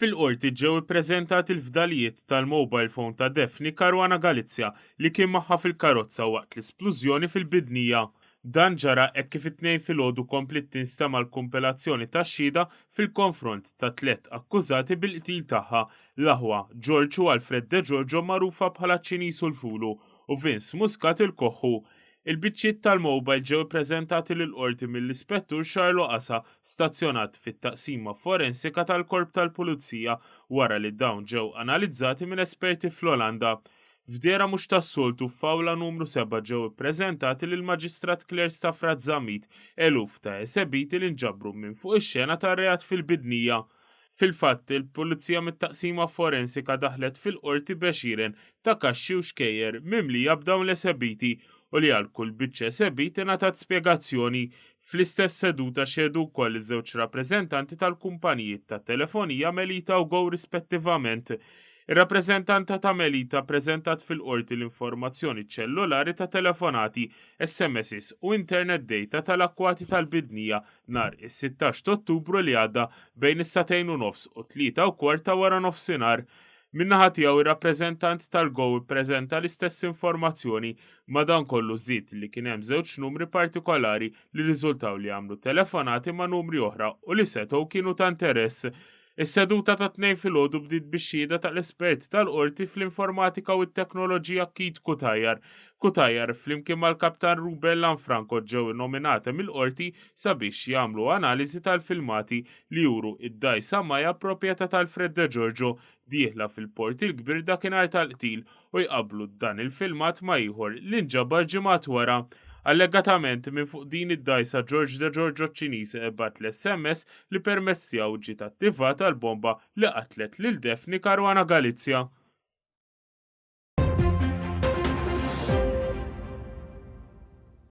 Fil-qorti ġew ippreżentati l-fdalijiet tal-mobile phone ta' Daphne Caruana Galizia li kien magħha fil-karozza waqt l-isplużjoni fil-bidnija. Dan ġara hekk kif it-tnejn filgħodu komplet tinstema' l-kumpilazzjoni tax-xhieda fil-konfront ta' tliet akkużati bil-qtil tagħha l-aħwa George u Alfred De Giorgio magħrufa bħala ċinisu l-Fulu u Vince Muscat il-Koħħu. Il-biċċiet tal-mobile ġew ippreżentati lill-qorti mill-Ispettur Xarlo Qasa stazzjonat fit-taqsima forensika tal-Korp tal-Pulizija wara li dawn ġew analizzati minn esperti fl-Olanda. F'dera mhux tas-soltu f'awla numru 7 ġew ippreżentati lill-Maġistrat Claire Staffrat Żamit eluf ta' eżebiti li nġabru minn fuq ix-xena tar-reat fil-bidnija. Fil-fatt, il-Pulizija mit-taqsima forensika daħlet fil-qorti bexieren ta' kaxxi u xkejjer mimlija b'dawn l-esebiti u li għal kull biċċa esebit ingħatat spjegazzjoni. Fl-istess seduta xedu wkoll iż-żewġ rappreżentanti tal-kumpaniji tat-telefonija Melita u Go rispettivament. Ir-rappreżentanta ta' Melita ppreżentat fil-qorti l-informazzjoni ċellulari ta' telefonati, SMS u internet data tal-akkwati tal-bidnija nhar is-16 ta' Ottubru li għadda bejn is-2:30 u 3:15 wara nofsinhar. Min-naħa tiegħu ir-rappreżentant tal-Go ippreżenta l-istess informazzjoni madankollu żied li kien hemm żewġ numri partikolari li riżultaw li għamlu telefonati ma' numri oħra u li setgħu kienu ta' interess. Is-seduta ta' tnejn filgħodu bdiet bix-xhieda tal-espert tal-qorti fl-informatika u t-teknoloġija Kit Kutajar. Kutajar flimkien mal-Kaptan Ruben Lanfranco ġew nominati mill-qorti sabiex jagħmlu analiżi tal-filmati li juru id-dajsa Maja proprjetà tal-Fred De Giorgio dieħla fil-port il-kbir dakinhar tal-qtil u jqabblu dan il-filmat ma' ieħor li nġabar ġimgħat wara. Allegatament minn fuq din id-dajsa George De Giorgio ċiniż ebgħat l-SMS li permezz tiegħu ġiet attivata l-bomba li qatlet lil Daphne Caruana Galizia.